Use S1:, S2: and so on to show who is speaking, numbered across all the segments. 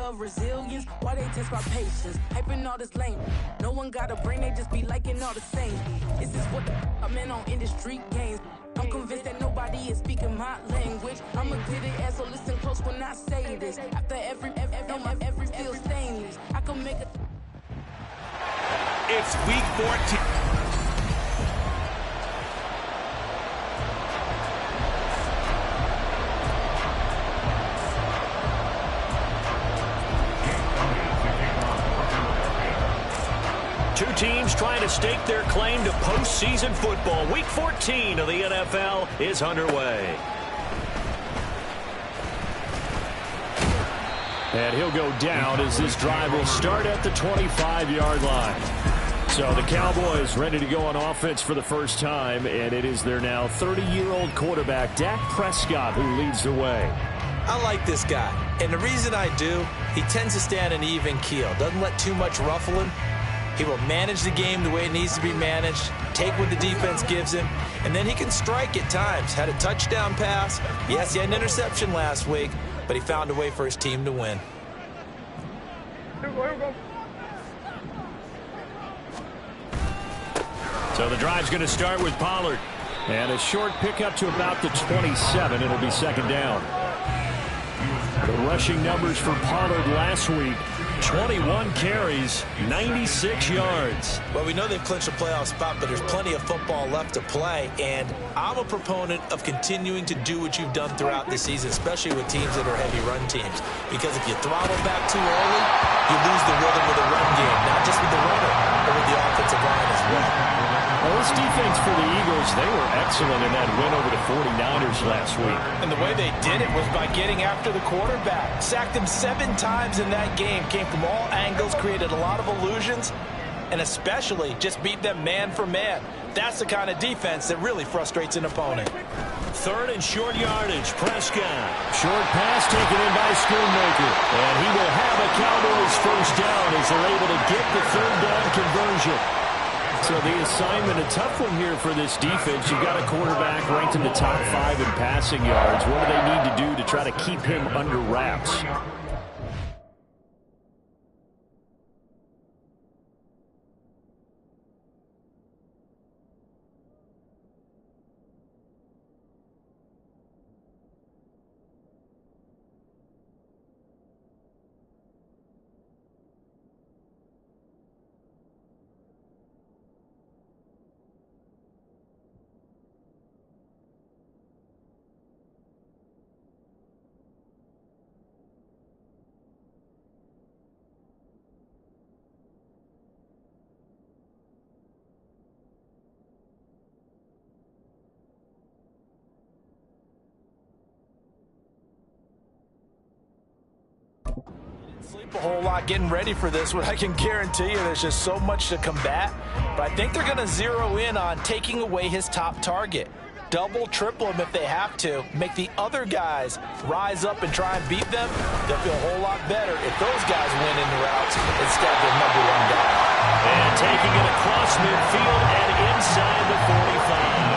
S1: of resilience. Why they test my patience? Hyping all this lame. No one got a brain, they just be liking all the same. Is this what I'm in on industry games? I'm convinced that nobody is speaking my language. I'm a good ass, so listen close when I say this. After every feel stainless, I can make a...
S2: It's week 14.
S3: Two teams trying to stake their claim to postseason football. Week 14 of the NFL is underway. And he'll go down as this drive will start at the 25-yard line. So the Cowboys ready to go on offense for the first time, and it is their now 30-year-old quarterback, Dak Prescott, who leads the way.
S4: I like this guy, and the reason I do, he tends to stand an even keel, doesn't let too much ruffle him. He will manage the game the way it needs to be managed, take what the defense gives him, and then he can strike at times. Had a touchdown pass. Yes, he had an interception last week, but he found a way for his team to win.
S3: So the drive's going to start with Pollard. And a short pickup to about the 27. It'll be second down. The rushing numbers for Pollard last week: 21 carries, 96 yards.
S4: Well, we know they've clinched a playoff spot, but there's plenty of football left to play, and I'm a proponent of continuing to do what you've done throughout the season, especially with teams that are heavy run teams, because if you throttle back too early, you lose the rhythm of the run game, not just with the runner, but with the offensive line as well.
S3: Well, this defense for the Eagles, they were excellent in that win over the 49ers last week.
S5: And the way they did it was by getting after the quarterback. Sacked him 7 times in that game. Came from all angles, created a lot of illusions, and especially just beat them man for man. That's the kind of defense that really frustrates an opponent.
S3: Third and short yardage, Prescott. Short pass taken in by Schoonmaker. And he will have a Cowboys first down as they're able to get the third down conversion. So the assignment, a tough one here for this defense. You've got a quarterback ranked in the top 5 in passing yards. What do they need to do to try to keep him under wraps?
S5: Sleep a whole lot getting ready for this one. I can guarantee you there's just so much to combat. But I think they're going to zero in on taking away his top target. Double, triple him if they have to. Make the other guys rise up and try and beat them. They'll feel a whole lot better if those guys win in the routes instead of their number 1 guy.
S3: And taking it across midfield and inside the 45.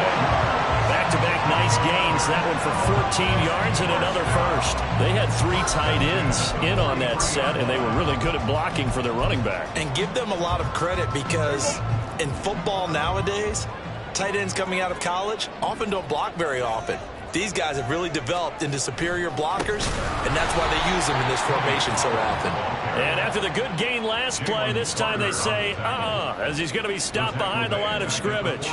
S3: Back-to-back nice gains. That one for 14 yards and another first. They had 3 tight ends in on that set, and they were really good at blocking for their running back.
S4: And give them a lot of credit, because in football nowadays, tight ends coming out of college often don't block very often. These guys have really developed into superior blockers, and that's why they use them in this formation so often.
S3: And after the good gain last play, this time they say, as he's going to be stopped behind the line of scrimmage.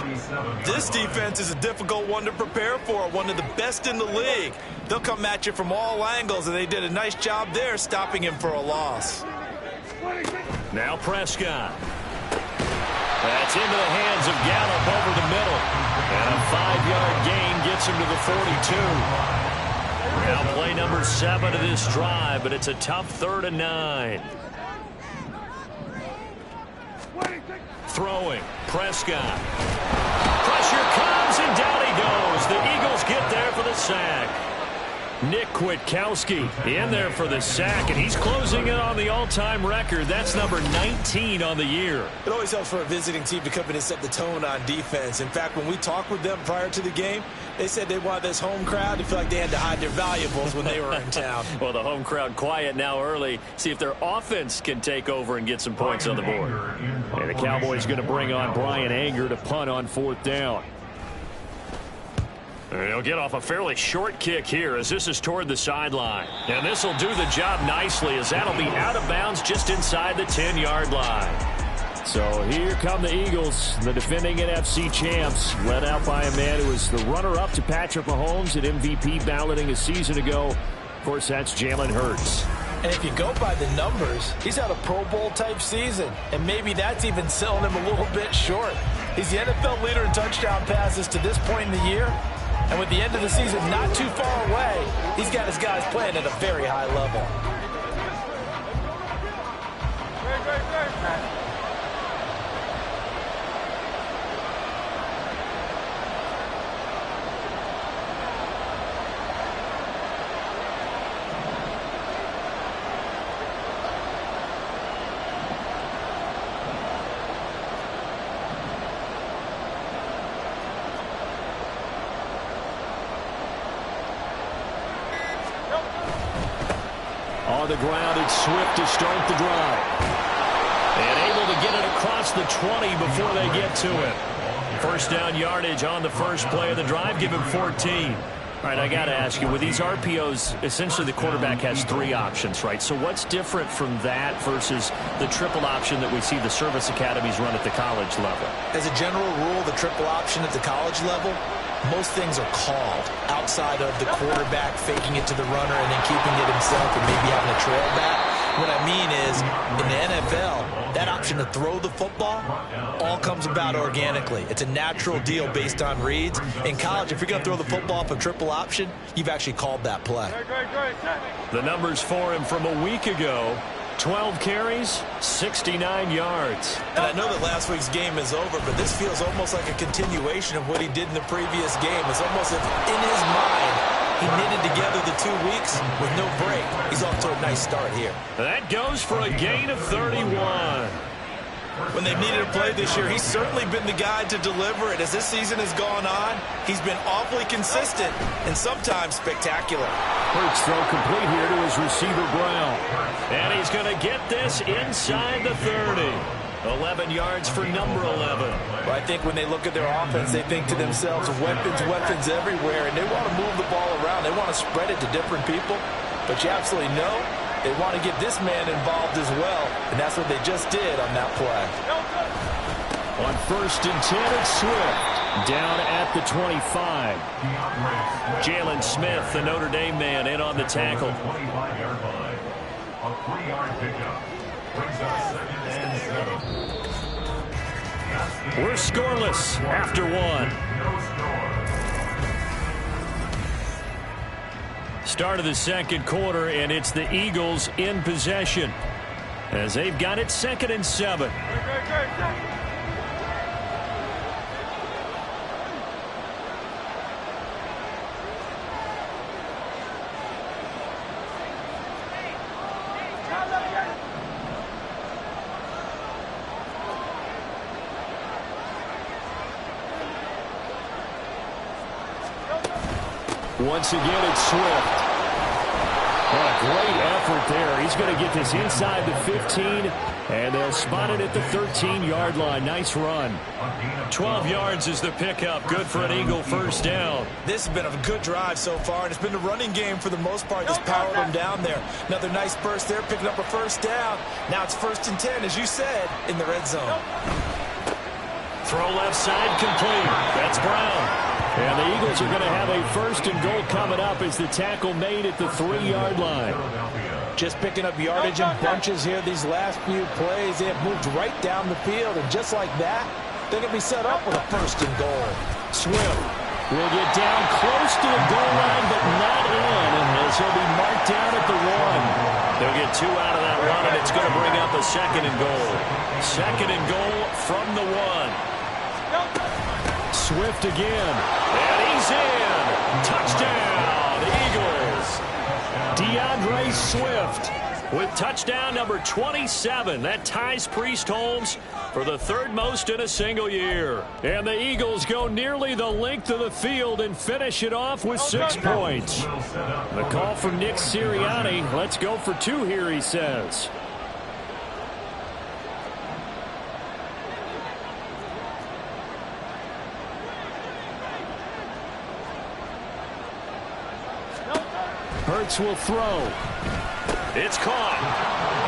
S4: This defense is a difficult one to prepare for, one of the best in the league. They'll come at you from all angles, and they did a nice job there stopping him for a loss.
S3: Now Prescott. That's into the hands of Gallup over the middle. And a 5-yard gain gets him to the 42. Now play number 7 of this drive, but it's a tough 3rd and 9. Throwing, Prescott. Pressure comes, and down he goes. The Eagles get there for the sack. Nick Kwiatkowski in there for the sack, and he's closing in on the all-time record. That's number 19 on the year.
S4: It always helps for a visiting team to come in and set the tone on defense. In fact, when we talked with them prior to the game, they said they wanted this home crowd to feel like they had to hide their valuables when they were in town.
S3: Well, the home crowd quiet now early. See if their offense can take over and get some points on the board. And the Cowboys going to bring on Brian Anger to punt on 4th down. He'll get off a fairly short kick here as this is toward the sideline. And this will do the job nicely as that'll be out of bounds just inside the 10-yard line. So here come the Eagles, the defending NFC champs, led out by a man who was the runner-up to Patrick Mahomes at MVP balloting a season ago. Of course, that's Jalen Hurts.
S5: And if you go by the numbers, he's had a Pro Bowl-type season. And maybe that's even selling him a little bit short. He's the NFL leader in touchdown passes to this point in the year. And with the end of the season not too far away, he's got his guys playing at a very high level.
S3: On the ground, it's Swift to start the drive. And able to get it across the 20 before they get to it. First down yardage on the first play of the drive. Give him 14. All right, I got to ask you, with these RPOs, essentially the quarterback has 3 options, right? So what's different from that versus the triple option that we see the service academies run at the college level?
S4: As a general rule, the triple option at the college level, most things are called outside of the quarterback faking it to the runner and then keeping it himself and maybe having a trail back. What I mean is, in the NFL, that option to throw the football all comes about organically. It's a natural deal based on reads. In college, if you're going to throw the football off a triple option, you've actually called that play.
S3: The numbers for him from a week ago: 12 carries, 69 yards.
S4: And I know that last week's game is over, but this feels almost like a continuation of what he did in the previous game. It's almost as if in his mind, he knitted together the 2 weeks with no break. He's off to a nice start here.
S3: That goes for a gain of 31.
S4: When they've needed a play this year, he's certainly been the guy to deliver it. As this season has gone on, he's been awfully consistent and sometimes spectacular.
S3: Hurts throw complete here to his receiver, Brown. And he's going to get this inside the 30. 11 yards for number 11.
S5: Well, I think when they look at their offense, they think to themselves, weapons, weapons everywhere, and they want to move the ball around. They want to spread it to different people. But you absolutely know they want to get this man involved as well, and that's what they just did on that play.
S3: On 1st and 10, it's Swift down at the 25. Jalen Smith, the Notre Dame man, in on the tackle. We're scoreless after 1. Start of the second quarter, and it's the Eagles in possession as they've got it 2nd and 7. Once again, it's Swift. What a great effort there. He's going to get this inside the 15, and they'll spot it at the 13-yard line. Nice run. 12 yards is the pickup. Good for an Eagle first down.
S4: This has been a good drive so far, and it's been the running game for the most part that's powered them down there. Another nice burst there, picking up a first down. Now it's 1st and 10, as you said, in the red zone.
S3: Throw left side complete. That's Brown. And the Eagles are going to have a 1st and goal coming up as the tackle made at the 3-yard line.
S5: Just picking up yardage in bunches here these last few plays. They have moved right down the field, and just like that, they're going to be set up with a 1st and goal.
S3: Swift will get down close to the goal line, but not in, as he'll be marked down at the 1. They'll get 2 out of that run, and it's going to bring up a 2nd and goal. 2nd and goal from the 1. Swift again, and he's in. Touchdown, Eagles. DeAndre Swift with touchdown number 27. That ties Priest Holmes for the third most in a single year. And the Eagles go nearly the length of the field and finish it off with 6 points. The call from Nick Sirianni. Let's go for 2 here, he says. Hurts will throw. It's caught.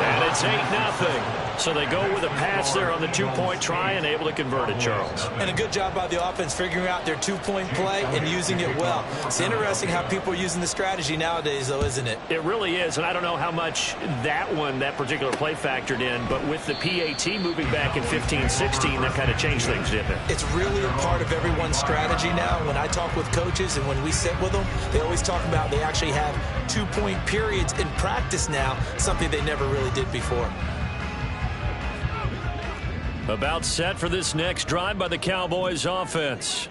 S3: And it's 8-0. So they go with a pass there on the 2-point try and able to convert it, Charles.
S4: And a good job by the offense figuring out their 2-point play and using it well. It's interesting how people are using the strategy nowadays, though, isn't it?
S3: It really is, and I don't know how much that particular play factored in, but with the PAT moving back in 15-16, that kind of changed things, didn't it?
S4: It's really a part of everyone's strategy now. When I talk with coaches and when we sit with them, they always talk about they actually have 2-point periods in practice now, something they never really did before.
S3: About set for this next drive by the Cowboys offense.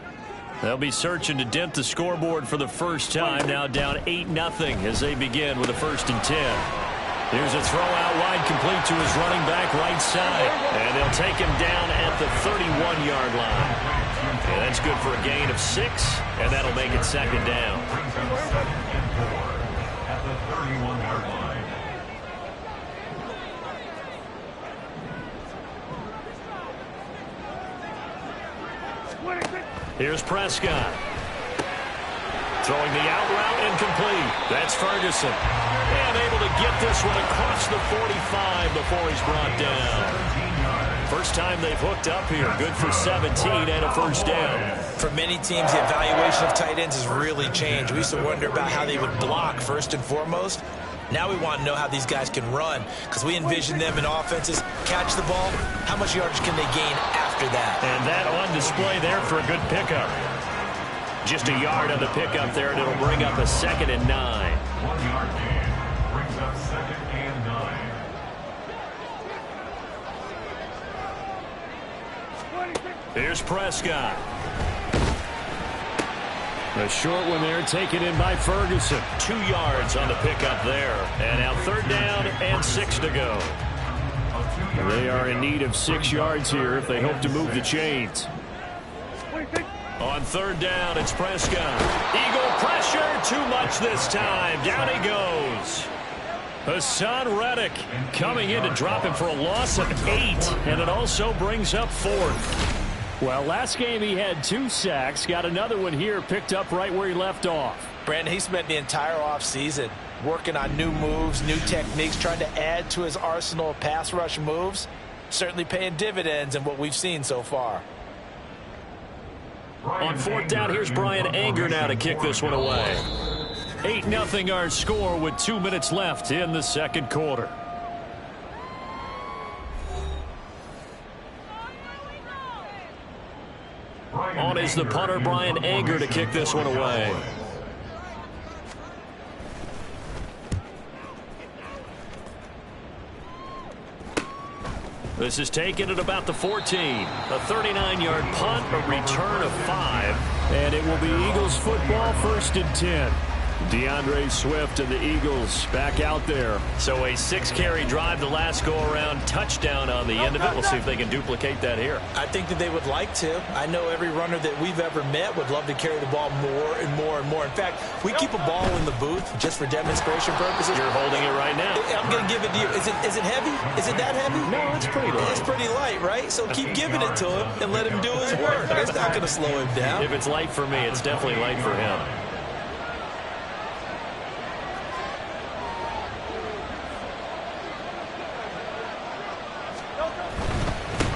S3: They'll be searching to dent the scoreboard for the first time, now down 8-0 as they begin with a 1st and 10. Here's a throw out wide, complete to his running back right side. And they'll take him down at the 31-yard line. And that's good for a gain of 6, and that'll make it 2nd down.
S2: At the 31-yard line.
S3: Here's Prescott. Throwing the out route incomplete. That's Ferguson. And able to get this one across the 45 before he's brought down. First time they've hooked up here. Good for 17 and a 1st down.
S4: For many teams, the evaluation of tight ends has really changed. We used to wonder about how they would block first and foremost. Now we want to know how these guys can run, because we envision them in offenses catch the ball. How much yardage can they gain after that?
S3: And that on display there for a good pickup. Just a yard on the pickup there, and it'll bring up a 2nd and 9.
S2: 1-yard gain brings up 2nd and 9.
S3: Here's Prescott. A short one there, taken in by Ferguson. 2 yards on the pickup there. And now 3rd down and 6 to go. They are in need of 6 yards here if they hope to move the chains. On 3rd down, it's Prescott. Eagle pressure, too much this time. Down he goes. Hassan Reddick coming in to drop him for a loss of 8. And it also brings up 4th. Well, last game he had 2 sacks. Got another one here, picked up right where he left off.
S5: Brandon, he spent the entire offseason working on new moves, new techniques, trying to add to his arsenal of pass rush moves. Certainly paying dividends in what we've seen so far.
S3: On 4th down, here's Brian Anger now to kick this one away. 8-0 our score with 2 minutes left in the 2nd quarter. On is the punter, Brian Anger, to kick this one away. This is taken at about the 14. A 39-yard punt, a return of 5. And it will be Eagles football, 1st and 10. DeAndre Swift and the Eagles back out there. So a 6-carry drive the last go-around, touchdown on the end of it. We'll see if they can duplicate that here.
S4: I think that they would like to. I know every runner that we've ever met would love to carry the ball more and more and more. In fact, we keep a ball in the booth just for demonstration purposes.
S3: You're holding it right now.
S4: I'm going to give it to you. Is it heavy? Is it that heavy?
S3: No, it's pretty light.
S4: It's pretty light, right? So keep giving it to him and let him do his work. It's not going to slow him down.
S3: If it's light for me, it's definitely light for him.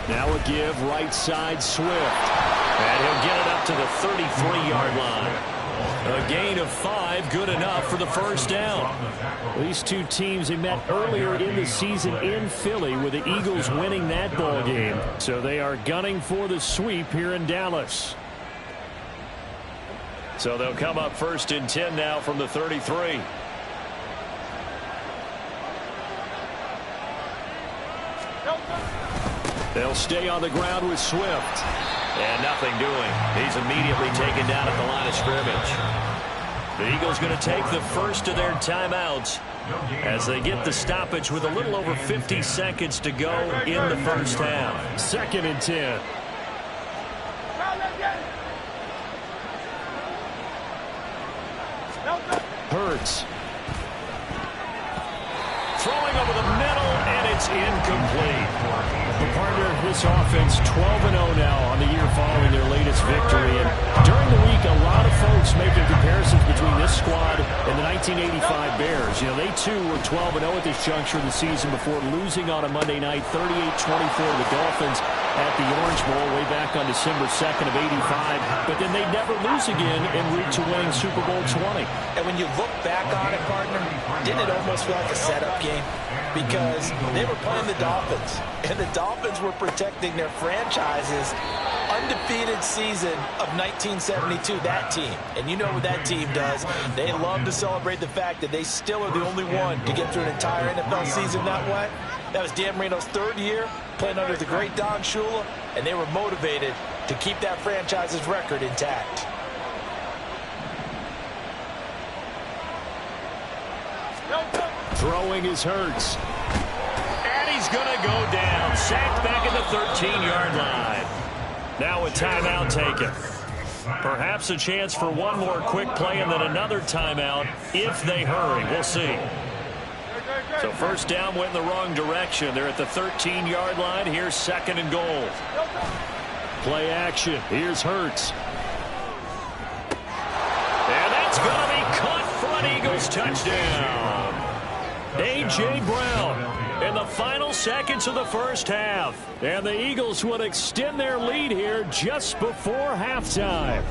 S3: Now a give, right side, Swift. And he'll get it up to the 33-yard line. A gain of 5, good enough for the 1st down. These two teams, they met earlier in the season in Philly with the Eagles winning that ball game. So they are gunning for the sweep here in Dallas. So they'll come up 1st and 10 now from the 33. They'll stay on the ground with Swift. And nothing doing. He's immediately taken down at the line of scrimmage. The Eagles going to take the first of their timeouts as they get the stoppage with a little over 50 seconds to go in the first half. 2nd and 10. Hurts. Throwing over the middle, and it's incomplete. The partner, this offense 12-0 now on the year following their latest victory. And during the week, a lot of folks making comparisons between this squad and the 1985 Bears. You know, they too were 12-0 at this juncture of the season before losing on a Monday night, 38-24 to the Dolphins at the Orange Bowl way back on December 2nd of 85. But then they never lose again en route to winning Super Bowl 20.
S4: And when you look back on it, partner, didn't it almost feel like a setup game? Because they were playing the Dolphins, and the Dolphins were protecting their franchise's undefeated season of 1972, that team. And you know what that team does. They love to celebrate the fact that they still are the only one to get through an entire NFL season that way. That was Dan Marino's 3rd year, playing under the great Don Shula, and they were motivated to keep that franchise's record intact.
S3: Throwing is Hurts. And he's going to go down. Sacked back at the 13-yard line. Now a timeout taken. Perhaps a chance for one more quick play and then another timeout if they hurry. We'll see. So first down went in the wrong direction. They're at the 13-yard line. Here's 2nd and goal. Play action. Here's Hurts. And that's going to be caught for an Eagles touchdown. A.J. Brown in the final seconds of the first half. And the Eagles would extend their lead here just before halftime.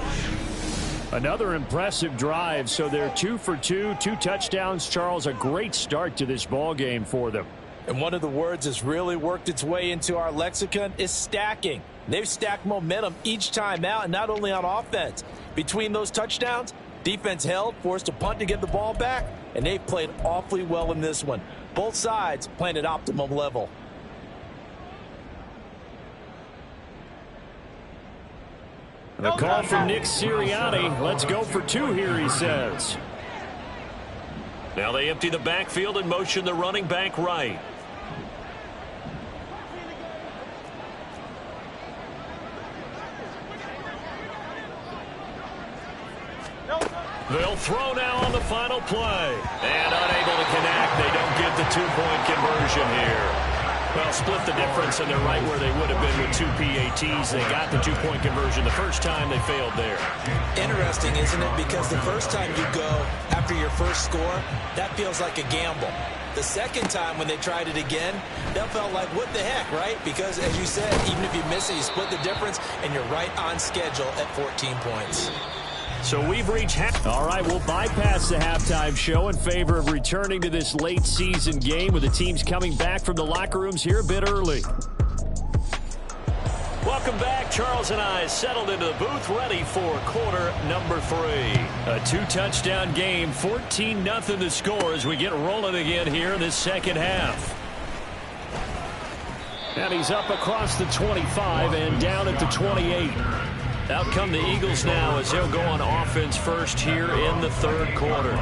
S3: Another impressive drive, so they're 2 for 2, 2 touchdowns. Charles, a great start to this ball game for them.
S4: And one of the words that's really worked its way into our lexicon is stacking. They've stacked momentum each time out, and not only on offense. Between those touchdowns, defense held, forced a punt to get the ball back, and they've played awfully well in this one. Both sides playing at optimum level.
S3: The call from Nick Sirianni. Let's go for 2 here, he says. Now they empty the backfield and motion the running back right. They'll throw now on the final play. And unable to connect. They don't get the 2-point conversion here. Well, split the difference, and they're right where they would have been with 2 PATs. They got the 2-point conversion the first time. They failed there.
S4: Interesting, isn't it? Because the first time you go after your first score, that feels like a gamble. The second time when they tried it again, that felt like, what the heck, right? Because, as you said, even if you miss it, you split the difference, and you're right on schedule at 14 points.
S3: So we've reached half. All right, we'll bypass the halftime show in favor of returning to this late season game with the teams coming back from the locker rooms here a bit early. Welcome back. Charles and I settled into the booth ready for quarter number 3. A 2-touchdown game, 14-0 the score as we get rolling again here in this second half. And he's up across the 25 and down at the 28. Out come the Eagles now as they'll go on offense first here in the 3rd quarter.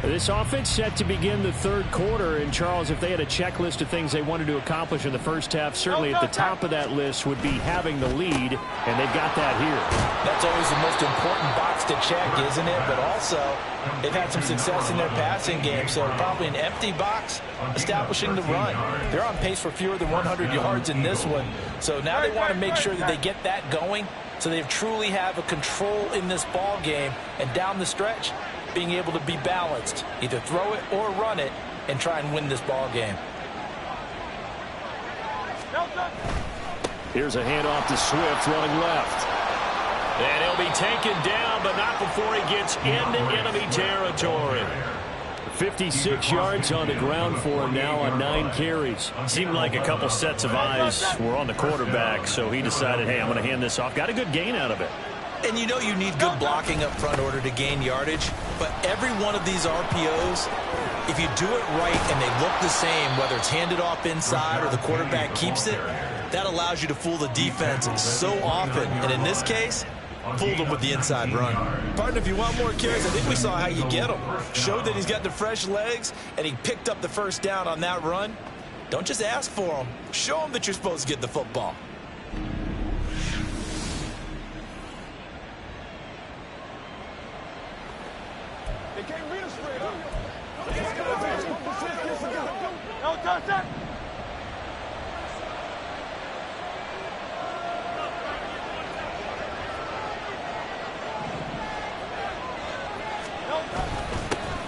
S3: This offense set to begin the 3rd quarter. And, Charles, if they had a checklist of things they wanted to accomplish in the first half, certainly at the top of that list would be having the lead, and they've got that here.
S4: That's always the most important box to check, isn't it? But also, they've had some success in their passing game, so probably an empty box establishing the run. They're on pace for fewer than 100 yards in this one, so now they want to make sure that they get that going so they truly have a control in this ball game, and down the stretch, being able to be balanced, either throw it or run it, and try and win this ball game.
S3: Here's a handoff to Swift running left. And he'll be taken down, but not before he gets into enemy territory. 56 yards on the ground for him now on 9 carries. Seemed like a couple sets of eyes were on the quarterback, so he decided, hey, I'm going to hand this off. Got a good gain out of it.
S4: And you know you need good blocking up front order to gain yardage, but every one of these RPOs, if you do it right and they look the same, whether it's handed off inside or the quarterback keeps it, that allows you to fool the defense so often. And in this case, fooled him with the inside run. Partner, if you want more carries, I think we saw how you get him. Showed that he's got the fresh legs, and he picked up the first down on that run. Don't just ask for him. Show him that you're supposed to get the football.
S2: They can't read us straight up. No, touch that.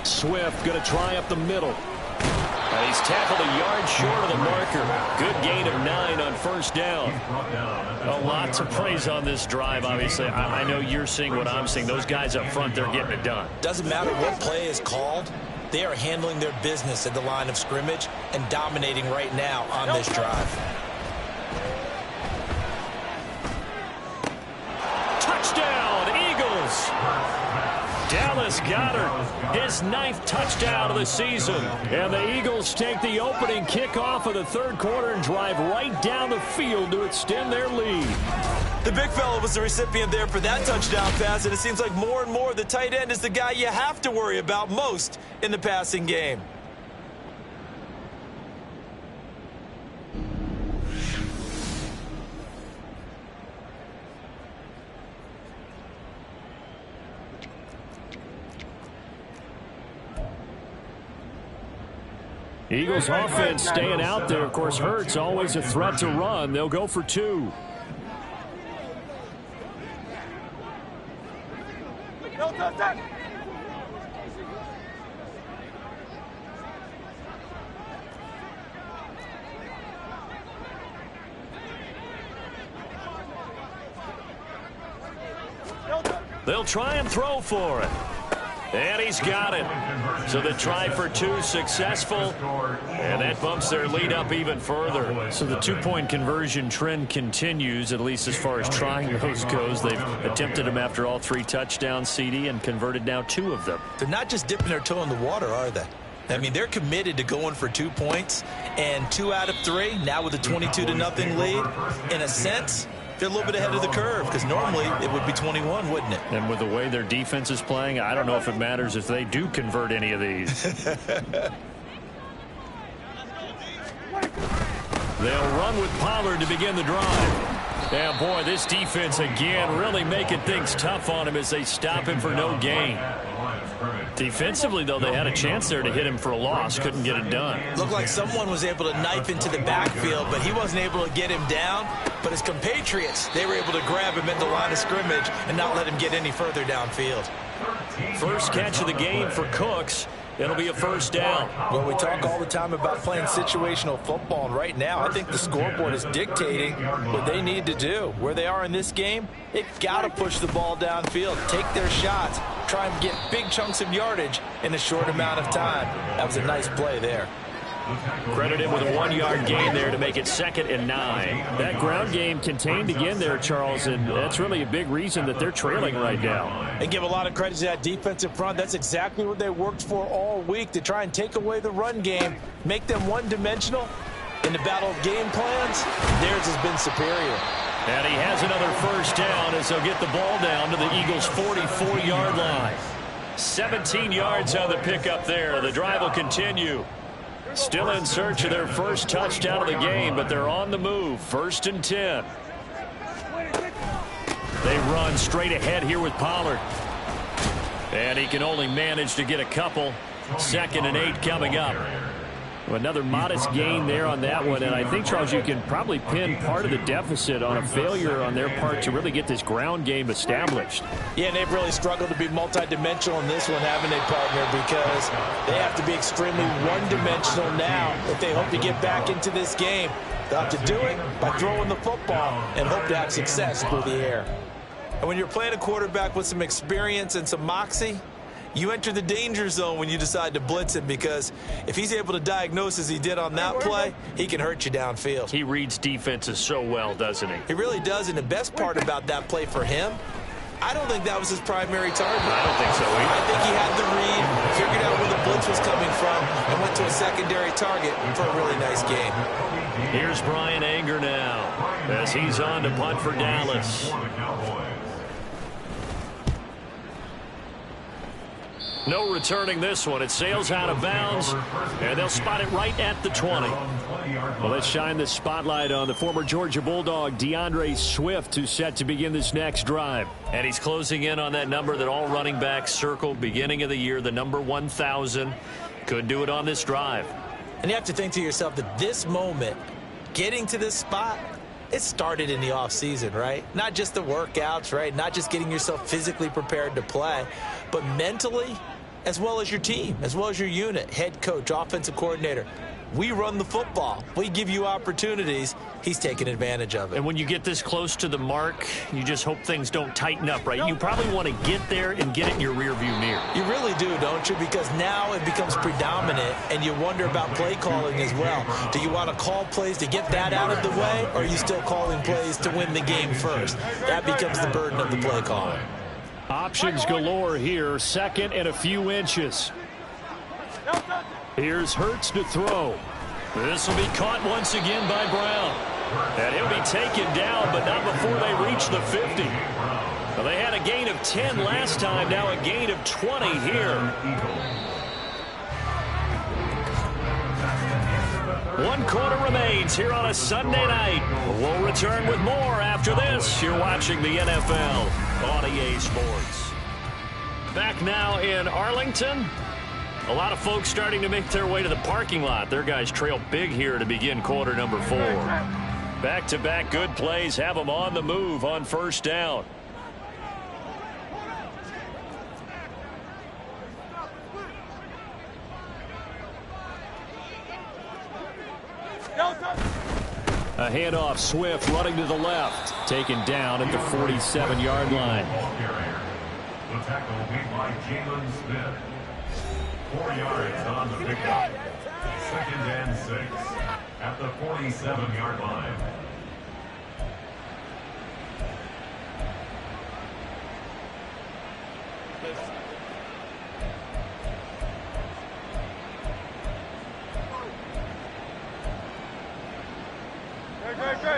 S3: Swift going to try up the middle. And he's tackled a yard short of the marker. Good gain of 9 on first down.
S6: A lot to praise on this drive, obviously. I know you're seeing what I'm seeing. Those guys up front, they're getting it done.
S4: Doesn't matter what play is called. They are handling their business at the line of scrimmage and dominating right now on this drive.
S3: Touchdown, Eagles! Dallas Goedert, his 9th touchdown of the season. And the Eagles take the opening kickoff of the third quarter and drive right down the field to extend their lead.
S4: The big fella was the recipient there for that touchdown pass, and it seems like more and more the tight end is the guy you have to worry about most in the passing game.
S3: Eagles offense staying out there. Of course, Hurts always a threat to run. They'll go for 2.
S2: No, touch that.
S3: They'll try and throw for it. And he's got it. So the try for 2 successful. And that bumps their lead up even further.
S6: So the 2-point conversion trend continues, at least as far as trying those goes. They've attempted them after all 3 touchdowns, CD, and converted now 2 of them.
S4: They're not just dipping their toe in the water, are they? I mean, they're committed to going for 2 points, and 2 out of 3, now with a 22-0 lead. In a sense, they're a little bit ahead of the curve, because normally it would be 21, wouldn't it?
S6: And with the way their defense is playing, I don't know if it matters if they do convert any of these.
S3: They'll run with Pollard to begin the drive. Yeah, boy, this defense again really making things tough on him as they stop him for no gain. Defensively, though, they had a chance there to hit him for a loss. Couldn't get it done.
S4: Looked like someone was able to knife into the backfield, but he wasn't able to get him down. But his compatriots, they were able to grab him at the line of scrimmage and not let him get any further downfield.
S3: First catch of the game for Cooks. It'll be a first down.
S4: Well, we talk all the time about playing situational football, and right now I think the scoreboard is dictating what they need to do. Where they are in this game, they've got to push the ball downfield, take their shots, try and get big chunks of yardage in a short amount of time. That was a nice play there.
S3: Credit him with a 1-yard gain there to make it 2nd and 9.
S6: That ground game contained again there, Charles, and that's really a big reason that they're trailing right now.
S5: And give a lot of credit to that defensive front. That's exactly what they worked for all week, to try and take away the run game, make them one-dimensional. In the battle of game plans, theirs has been superior.
S3: And he has another first down as they'll get the ball down to the Eagles' 44-yard line. 17 yards on the pickup there. The drive will continue. Still in search of their first touchdown of the game, but they're on the move. 1st and 10. They run straight ahead here with Pollard. And he can only manage to get a couple. 2nd and 8 coming up.
S6: Another modest gain there on that one, and I think, Charles, you can probably pin part of the deficit on a failure on their part to really get this ground game established.
S5: Yeah, and they've really struggled to be multidimensional in this one, haven't they, partner? Because they have to be extremely one-dimensional now if they hope to get back into this game. They'll have to do it by throwing the football and hope to have success through the air.
S4: And when you're playing a quarterback with some experience and some moxie, you enter the danger zone when you decide to blitz him, because if he's able to diagnose as he did on that play, he can hurt you downfield.
S6: He reads defenses so well, doesn't he?
S4: He really does, and the best part about that play for him, I don't think that was his primary target.
S6: I don't think so either.
S4: I think he had the read, figured out where the blitz was coming from, and went to a secondary target for a really nice game.
S3: Here's Brian Anger now as he's on to punt for Dallas.
S6: No returning this one. It sails out of bounds, and they'll spot it right at the 20. Well, let's shine the spotlight on the former Georgia Bulldog, DeAndre Swift, who's set to begin this next drive. And he's closing in on that number that all running backs circled beginning of the year, the number 1,000. Could do it on this drive.
S4: And you have to think to yourself that this moment, getting to this spot, it started in the offseason, right? Not just the workouts, right? Not just getting yourself physically prepared to play, but mentally, as well as your team, as well as your unit, head coach, offensive coordinator. We run the football. We give you opportunities. He's taking advantage of it.
S6: And when you get this close to the mark, you just hope things don't tighten up, right? You probably want to get there and get it in your rearview mirror.
S4: You really do, don't you? Because now it becomes predominant, and you wonder about play calling as well. Do you want to call plays to get that out of the way, or are you still calling plays to win the game first? That becomes the burden of the play calling.
S6: Options galore here. Second and a few inches. Here's Hurts to throw. This will be caught once again by Brown. And he'll be taken down, but not before they reach the 50. Well, they had a gain of 10 last time, now a gain of 20 here. 1 quarter remains here on a Sunday night. We'll return with more after this. You're watching the NFL on EA Sports. Back now in Arlington. A lot of folks starting to make their way to the parking lot. Their guys trail big here to begin quarter number 4. Back-to-back good plays have them on the move on first down. A handoff, Swift running to the left. Taken down at the 47-yard line.
S7: The tackle made by Jalen Smith. 4 yards on the pickup. 2nd and 6 at the 47-yard line.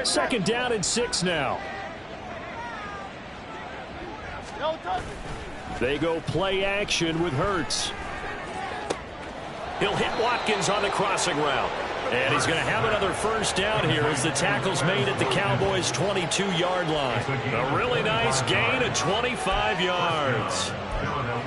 S6: Second down and 6 now. They go play action with Hurts. He'll hit Watkins on the crossing route. And he's going to have another first down here as the tackle's made at the Cowboys' 22-yard line. A really nice gain of 25 yards.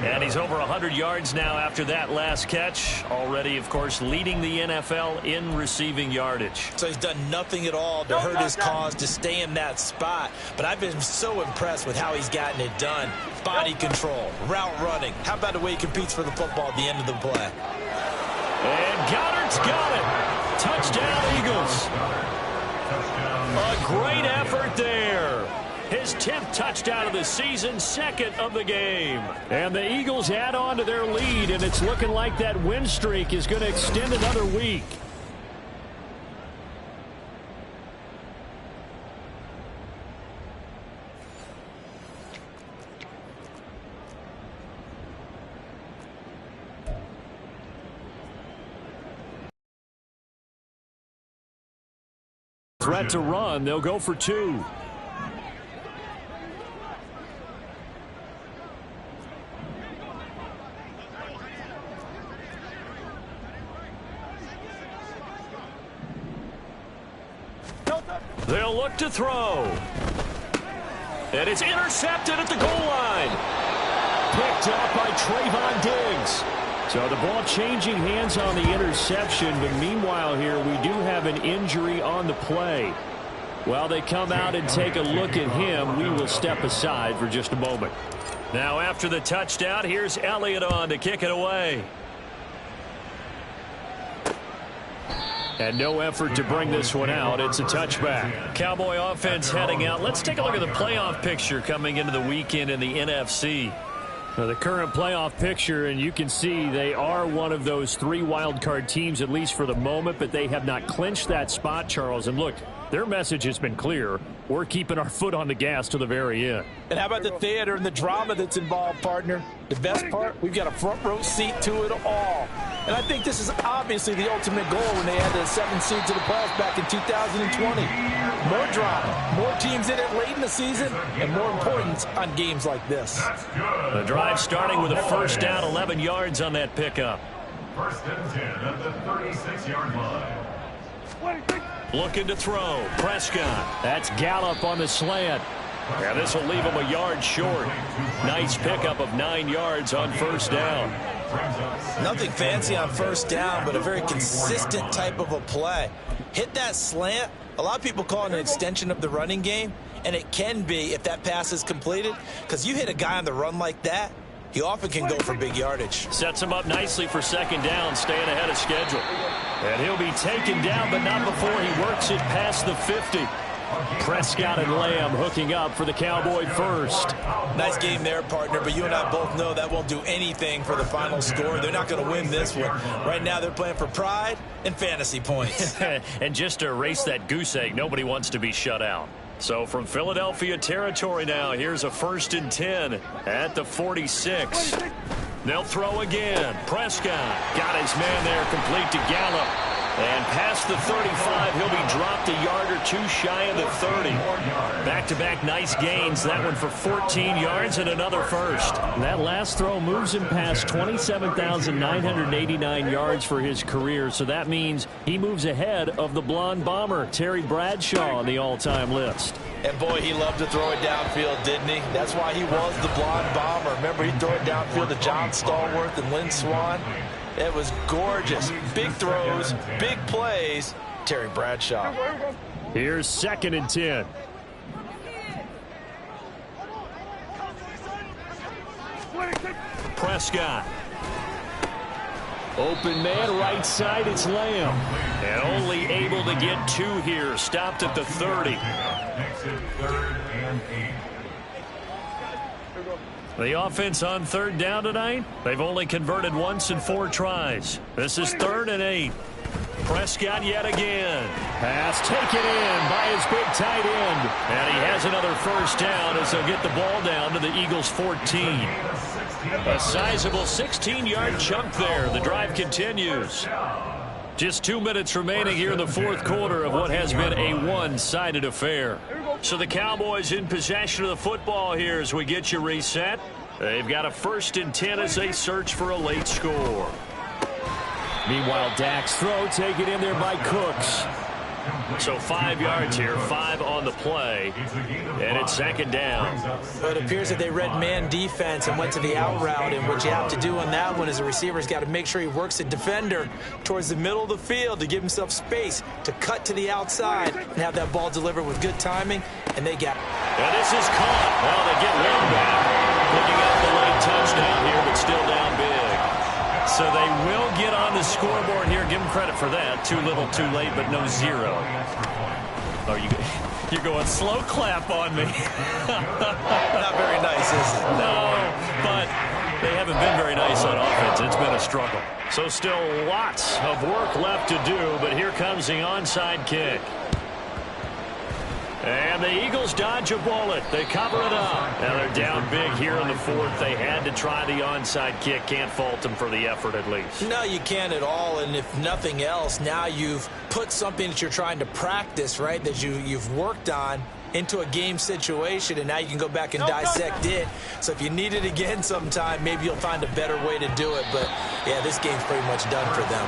S6: And he's over 100 yards now after that last catch. Already, of course, leading the NFL in receiving yardage.
S4: So he's done nothing at all to hurt his cause, to stay in that spot. But I've been so impressed with how he's gotten it done. Body control, route running. How about the way he competes for the football at the end of the play?
S6: And Goddard's got it. Touchdown, Eagles. A great effort there. His 10th touchdown of the season, 2nd of the game. And the Eagles add on to their lead, and it's looking like that win streak is going to extend another week. Threat to run. They'll go for 2. They'll look to throw. And it's intercepted at the goal line. Picked up by Trayvon Diggs. So the ball changing hands on the interception, but meanwhile here we do have an injury on the play. While they come out and take a look at him, we will step aside for just a moment. Now after the touchdown, here's Elliott on to kick it away. And no effort to bring this one out. It's a touchback. Cowboy offense heading out. Let's take a look at the playoff picture coming into the weekend in the NFC. Now, the current playoff picture, and you can see they are one of those 3 wild card teams, at least for the moment, but they have not clinched that spot, Charles. And look, Their message has been clear. We're keeping our foot on the gas to the very end.
S5: And how about the theater and the drama that's involved, partner? The best part, we've got a front row seat to it all. And I think this is obviously the ultimate goal when they had the 7 seed to the playoffs back in 2020. More drama, more teams in it late in the season, and more importance on games like this.
S6: The drive starting with a first down, 11 yards on that pickup.
S7: First and 10 at the 36-yard line.
S6: Looking to throw. Prescott. That's Gallup on the slant. And this will leave him a yard short. Nice pickup of 9 yards on first down.
S4: Nothing fancy on first down, but a very consistent type of a play. Hit that slant. A lot of people call it an extension of the running game, and it can be if that pass is completed, because you hit a guy on the run like that, he often can go for big yardage.
S6: Sets him up nicely for second down, staying ahead of schedule. And he'll be taken down, but not before he works it past the 50. Prescott and Lamb hooking up for the Cowboy first.
S4: Nice game there, partner, but you and I both know that won't do anything for the final score. They're not going to win this one. Right now they're playing for pride and fantasy points.
S6: And just to erase that goose egg, nobody wants to be shut out. So from Philadelphia territory now, here's a first and 10 at the 46. They'll throw again. Prescott got his man there, complete to Gallup. And past the 35, he'll be dropped a yard or two shy of the 30. Back-to-back nice gains. That one for 14 yards and another first. That last throw moves him past 27,989 yards for his career. So that means he moves ahead of the blonde bomber, Terry Bradshaw, on the all-time list.
S4: And boy, he loved to throw it downfield, didn't he? That's why he was the blonde bomber. Remember, he'd throw it downfield to John Stallworth and Lynn Swann. It was gorgeous. Big throws, big plays. Terry Bradshaw.
S6: Here's second and 10. Prescott. Open man, right side, it's Lamb. And only able to get 2 here. Stopped at the 30.
S7: Exit 3rd and 8.
S6: The offense on third down tonight, they've only converted once in 4 tries. This is 3rd and 8. Prescott yet again. Pass taken in by his big tight end. And he has another first down as they'll get the ball down to the Eagles' 14. A sizable 16-yard chunk there. The drive continues. Just 2 minutes remaining here in the fourth quarter of what has been a one-sided affair. So the Cowboys in possession of the football here as we get you reset. They've got a first and 10 as they search for a late score. Meanwhile, Dak's throw taken in there by Cooks. So 5 yards here, 5 on the play, and it's second down.
S4: Well, it appears that they read man defense and went to the out route, and what you have to do on that one is the receiver's got to make sure he works the defender towards the middle of the field to give himself space to cut to the outside and have that ball delivered with good timing, and they got it.
S6: And this is caught. Well, they get one back. Picking up the late touchdown here, but still down big. So they will get on the scoreboard here. Give them credit for that. Too little, too late, but no 0. Oh, you're going slow clap on me.
S4: Not very nice, is it?
S6: No, but they haven't been very nice on offense. It's been a struggle. So still lots of work left to do, but here comes the onside kick. And the Eagles dodge a bullet. They cover it up. Now they're down big here in the fourth. They had to try the onside kick. Can't fault them for the effort at least.
S4: No, you can't at all. And if nothing else, now you've put something that you're trying to practice, right, that you've worked on into a game situation, and now you can go back and dissect it. So if you need it again sometime, maybe you'll find a better way to do it. But, yeah, this game's pretty much done for them.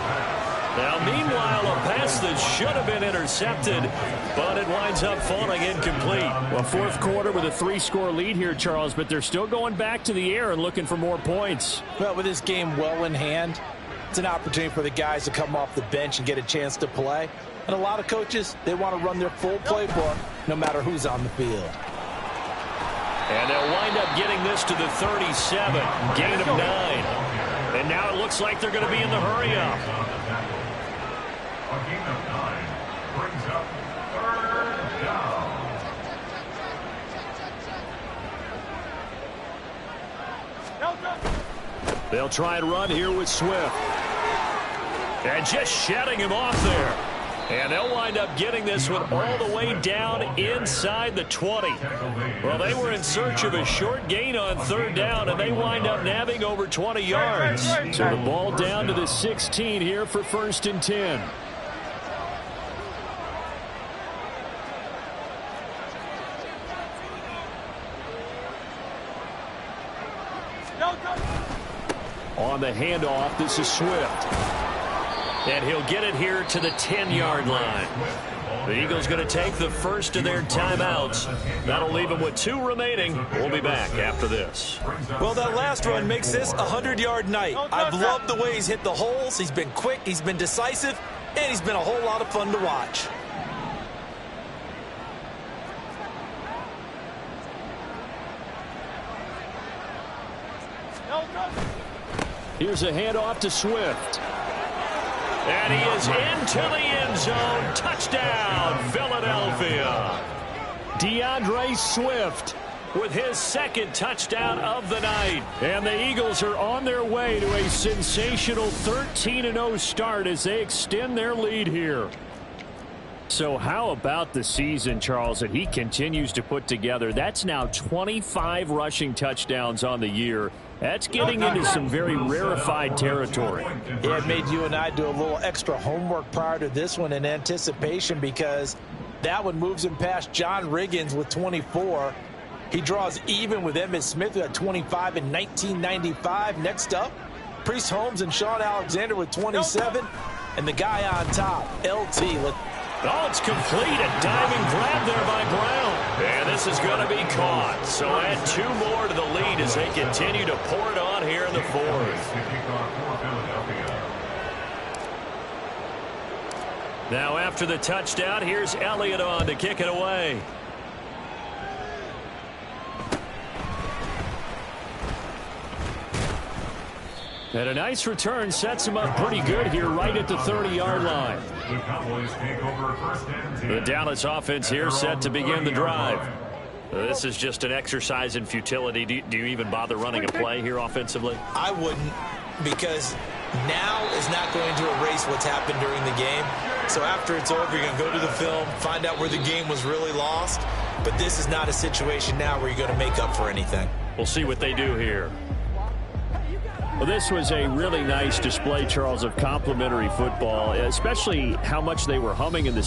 S6: Now, meanwhile, a pass that should have been intercepted, but it winds up falling incomplete. Well, fourth quarter with a 3-score lead here, Charles, but they're still going back to the air and looking for more points.
S5: Well, with this game well in hand, it's an opportunity for the guys to come off the bench and get a chance to play. And a lot of coaches, they want to run their full playbook no matter who's on the field.
S6: And they'll wind up getting this to the 37, gain of 9. And now it looks like they're going to be in the hurry-up.
S7: A gain of 9 brings up 3rd down.
S6: They'll try and run here with Swift. And just shedding him off there. And they'll wind up getting this one all the way down inside the 20. Well, they were in search of a short gain on third down, and they wind up nabbing over 20 yards. So the ball down to the 16 here for 1st and 10. On the handoff, this is Swift. And he'll get it here to the 10-yard line. The Eagles going to take the first of their timeouts. That'll leave them with 2 remaining. We'll be back after this.
S4: Well, that last run makes this a 100-yard night. I've loved the way he's hit the holes. He's been quick, he's been decisive, and he's been a whole lot of fun to watch.
S6: Here's a handoff to Swift. And he is into the end zone. Touchdown, Philadelphia. DeAndre Swift with his 2nd touchdown of the night. And the Eagles are on their way to a sensational 13-0 start as they extend their lead here. So how about the season, Charles, that he continues to put together? That's now 25 rushing touchdowns on the year. That's getting into some very rarefied territory.
S5: Yeah, it made you and I do a little extra homework prior to this one in anticipation, because that one moves him past John Riggins with 24. He draws even with Emmitt Smith, who had 25 in 1995. Next up, Priest Holmes and Sean Alexander with 27. And the guy on top, LT.
S6: Oh, it's complete. A diving grab there by Brown. And this is going to be caught. So add 2 more to the lead as they continue to pour it on here in the 4th. Now after the touchdown, here's Elliott on to kick it away. And a nice return sets him up pretty good here right at the 30-yard line. The Dallas offense here set to begin the drive. This is just an exercise in futility. Do you even bother running a play here offensively?
S4: I wouldn't, because now is not going to erase what's happened during the game. So after it's over, you're going to go to the film, find out where the game was really lost. But this is not a situation now where you're going to make up for anything.
S6: We'll see what they do here. Well, this was a really nice display, Charles, of complimentary football, especially how much they were humming in the